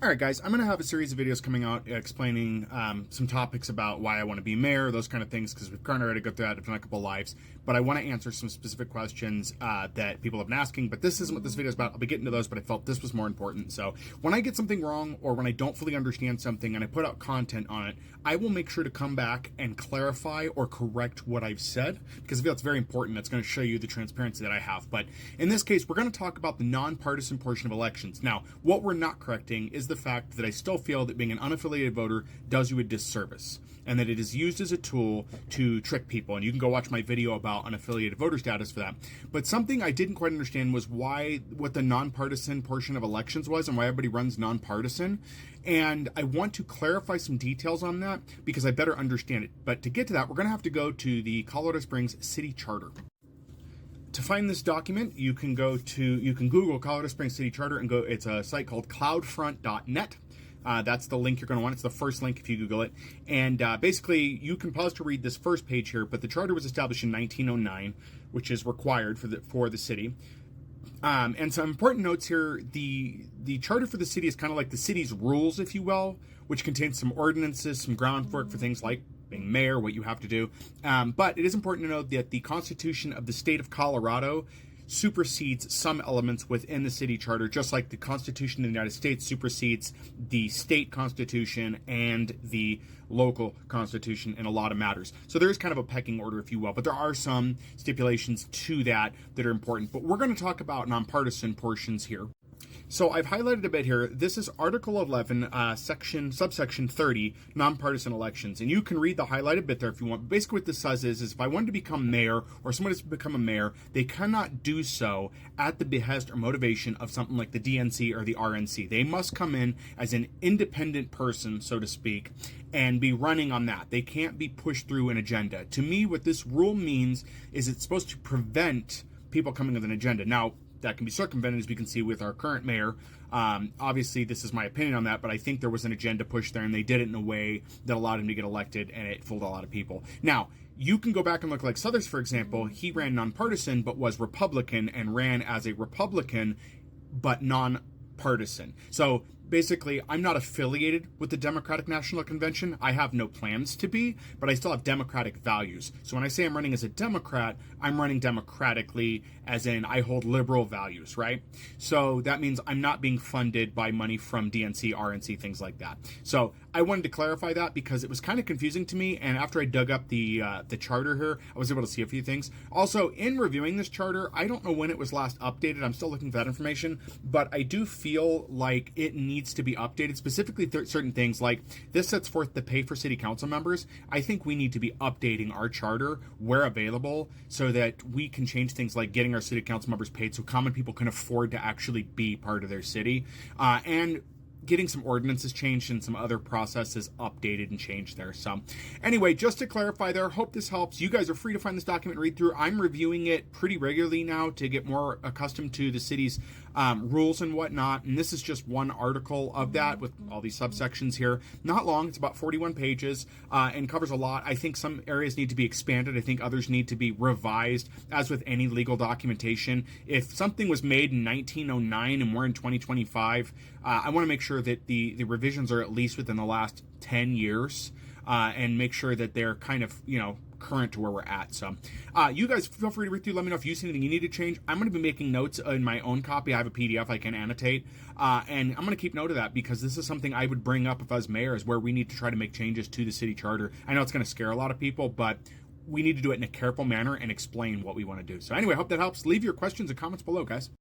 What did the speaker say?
All right, guys, I'm going to have a series of videos coming out explaining some topics about why I want to be mayor, those kind of things, because we've kind of already got through that in a couple lives. But I want to answer some specific questions that people have been asking. But this isn't what this video is about. I'll be getting to those, but I felt this was more important. So when I get something wrong or when I don't fully understand something and I put out content on it, I will make sure to come back and clarify or correct what I've said, because I feel it's very important. That's going to show you the transparency that I have. But in this case, we're going to talk about the nonpartisan portion of elections. Now, what we're not correcting is the fact that I still feel that being an unaffiliated voter does you a disservice, and that it is used as a tool to trick people. And you can go watch my video about unaffiliated voter status for that. But something I didn't quite understand was what the nonpartisan portion of elections was and why everybody runs nonpartisan. And I want to clarify some details on that because I better understand it. But to get to that, we're going to have to go to the Colorado Springs City Charter. To find this document, you can Google Colorado Springs City Charter and it's a site called cloudfront.net. That's the link you're going to want. It's the first link if you Google it. And basically, you can pause to read this first page here, but the charter was established in 1909, which is required for the city. And some important notes here, the charter for the city is kind of like the city's rules, if you will, which contains some ordinances, some groundwork for things like being mayor, what you have to do. But it is important to note that the Constitution of the state of Colorado supersedes some elements within the city charter, just like the Constitution of the United States supersedes the state constitution and the local constitution in a lot of matters. So there is kind of a pecking order, if you will, but there are some stipulations to that are important. But we're going to talk about nonpartisan portions here. So I've highlighted a bit here. This is Article 11, subsection 30, nonpartisan elections. And you can read the highlighted bit there if you want. Basically what this says is if I wanted to become mayor or someone has become a mayor, they cannot do so at the behest or motivation of something like the DNC or the RNC. They must come in as an independent person, so to speak, and be running on that. They can't be pushed through an agenda. To me, what this rule means is it's supposed to prevent people coming with an agenda. Now, that can be circumvented, as we can see with our current mayor. Obviously, this is my opinion on that, but I think there was an agenda push there, and they did it in a way that allowed him to get elected, and it fooled a lot of people. Now, you can go back and look like Suthers, for example. He ran nonpartisan, but was Republican, and ran as a Republican, but nonpartisan. So basically, I'm not affiliated with the Democratic National Convention. I have no plans to be, but I still have democratic values. So when I say I'm running as a Democrat, I'm running democratically, as in I hold liberal values, right? So that means I'm not being funded by money from DNC, RNC, things like that. So I wanted to clarify that because it was kind of confusing to me, and after I dug up the charter here, I was able to see a few things. Also, in reviewing this charter, I don't know when it was last updated. I'm still looking for that information, but I do feel like it needs to be updated, specifically certain things like this sets forth the pay for city council members. I think we need to be updating our charter where available so that we can change things like getting our city council members paid so common people can afford to actually be part of their city, and getting some ordinances changed and some other processes updated and changed there. So anyway, just to clarify there, hope this helps. You guys are free to find this document and read through. I'm reviewing it pretty regularly now to get more accustomed to the city's rules and whatnot. And this is just one article of that with all these subsections here. Not long. It's about 41 pages and covers a lot. I think some areas need to be expanded. I think others need to be revised. As with any legal documentation, if something was made in 1909 and we're in 2025, I want to make sure that the revisions are at least within the last 10 years and make sure that they're kind of, current to where we're at. So you guys feel free to read through. Let me know if you see anything you need to change. I'm going to be making notes in my own copy. I have a PDF I can annotate, and I'm going to keep note of that because this is something I would bring up if I was mayor, is where we need to try to make changes to the city charter. I know it's going to scare a lot of people, but we need to do it in a careful manner and explain what we want to do. So anyway, I hope that helps. Leave your questions and comments below, guys.